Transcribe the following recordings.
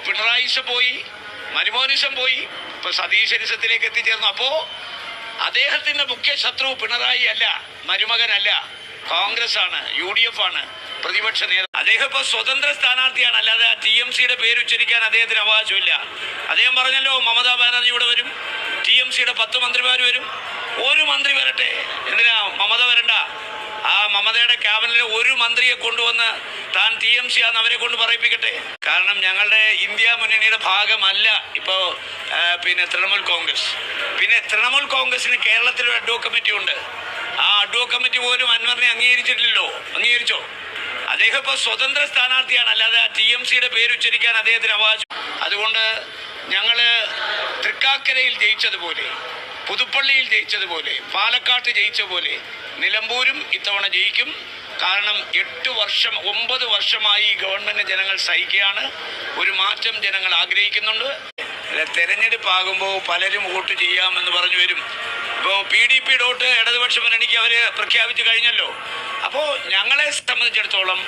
പിണറായിസം പോയി, മരുമോനിസം പോയി, ഇപ്പൊ സതീശനിസത്തിലേക്ക് എത്തിച്ചേർന്നു. അപ്പോ അദ്ദേഹത്തിന്റെ മുഖ്യ ശത്രു പിണറായി അല്ല, മരുമകനല്ല, കോൺഗ്രസ് ആണ്, UDF ആണ്, പ്രതിപക്ഷ നേതാവ്. അദ്ദേഹം ഇപ്പൊ സ്വതന്ത്ര സ്ഥാനാർത്ഥിയാണ്, അല്ലാതെ TMCയുടെ പേര് ഉച്ചരിക്കാൻ അദ്ദേഹത്തിന് അവകാശമില്ല. അദ്ദേഹം പറഞ്ഞല്ലോ മമതാ ബാനർജി ഇവിടെ വരും, TMCയുടെ 10 മന്ത്രിമാർ വരും. ഒരു മന്ത്രി വരട്ടെ, എന്തിനാ മമത വരണ്ട? ആ മമതയുടെ ക്യാബിനറ്റിലെ ഒരു മന്ത്രിയെ കൊണ്ടുവന്ന് താൻ TMC ആണെന്ന് അവരെ കൊണ്ട് പറയിപ്പിക്കട്ടെ. കാരണം ഞങ്ങളുടെ ഇന്ത്യ മുന്നണിയുടെ ഭാഗമല്ല ഇപ്പോ തൃണമൂൽ കോൺഗ്രസ്. പിന്നെ തൃണമൂൽ കോൺഗ്രസിന് കേരളത്തിലൊരു അഡ്വോ കമ്മിറ്റി ഉണ്ട്. ആ അഡ്വോ കമ്മിറ്റി പോലും അൻവറിനെ അംഗീകരിച്ചിട്ടില്ലല്ലോ. അംഗീകരിച്ചോ? അദ്ദേഹം ഇപ്പൊ സ്വതന്ത്ര സ്ഥാനാർത്ഥിയാണ്, അല്ലാതെ TMCയുടെ പേര് ഉച്ചരിക്കാൻ അദ്ദേഹത്തിന് അവകാശം. അതുകൊണ്ട് ഞങ്ങള് തൃക്കാക്കരയിൽ ജയിച്ചതുപോലെ, പുതുപ്പള്ളിയിൽ ജയിച്ചതുപോലെ, പാലക്കാട്ട് ജയിച്ച പോലെ നിലമ്പൂരും ഇത്തവണ ജയിക്കും. കാരണം 9 വർഷമായി ഗവൺമെന്റ് ജനങ്ങൾ സഹിക്കുകയാണ്. ഒരു മാറ്റം ജനങ്ങൾ ആഗ്രഹിക്കുന്നുണ്ട്. തെരഞ്ഞെടുപ്പാകുമ്പോൾ പലരും വോട്ട് ചെയ്യാമെന്ന് പറഞ്ഞു വരും. ഇപ്പോൾ PDP ഇടതുപക്ഷ മുന്നണിക്ക് അവര് പ്രഖ്യാപിച്ചു കഴിഞ്ഞല്ലോ. അപ്പോൾ ഞങ്ങളെ സംബന്ധിച്ചിടത്തോളം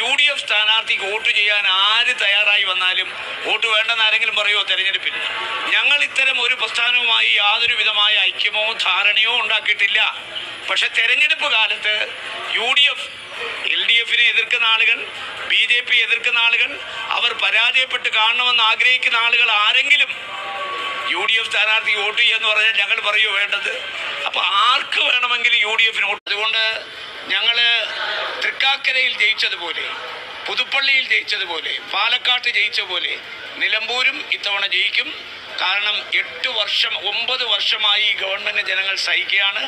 UDF സ്ഥാനാർത്ഥിക്ക് വോട്ട് ചെയ്യാൻ ആര് തയ്യാറായി വന്നാലും വോട്ട് വേണ്ടെന്ന് ആരെങ്കിലും പറയുമോ തെരഞ്ഞെടുപ്പിൽ? ഞങ്ങൾ ഇത്തരം ഒരു പ്രസ്ഥാനവുമായി യാതൊരു വിധമായ ഐക്യമോ ധാരണയോ ഉണ്ടാക്കിയിട്ടില്ല. പക്ഷെ തെരഞ്ഞെടുപ്പ് കാലത്ത് UDF, LDFനെ എതിർക്കുന്ന ആളുകൾ, BJP എതിർക്കുന്ന ആളുകൾ, അവർ പരാജയപ്പെട്ട് കാണണമെന്ന് ആഗ്രഹിക്കുന്ന ആളുകൾ ആരെങ്കിലും UDF സ്ഥാനാർത്ഥി വോട്ട് ചെയ്യാന്ന് പറഞ്ഞാൽ ഞങ്ങൾ പറയുമോ വേണ്ടത്? അപ്പൊ ആർക്ക് വേണമെങ്കിലും UDFന് വോട്ട്. അതുകൊണ്ട് ഞങ്ങള് തൃക്കാക്കരയിൽ ജയിച്ചതുപോലെ, പുതുപ്പള്ളിയിൽ ജയിച്ചതുപോലെ, പാലക്കാട്ട് ജയിച്ച പോലെ നിലമ്പൂരും ഇത്തവണ ജയിക്കും. കാരണം 9 വർഷമായി ഗവൺമെന്റ് ജനങ്ങൾ സഹിക്കുകയാണ്.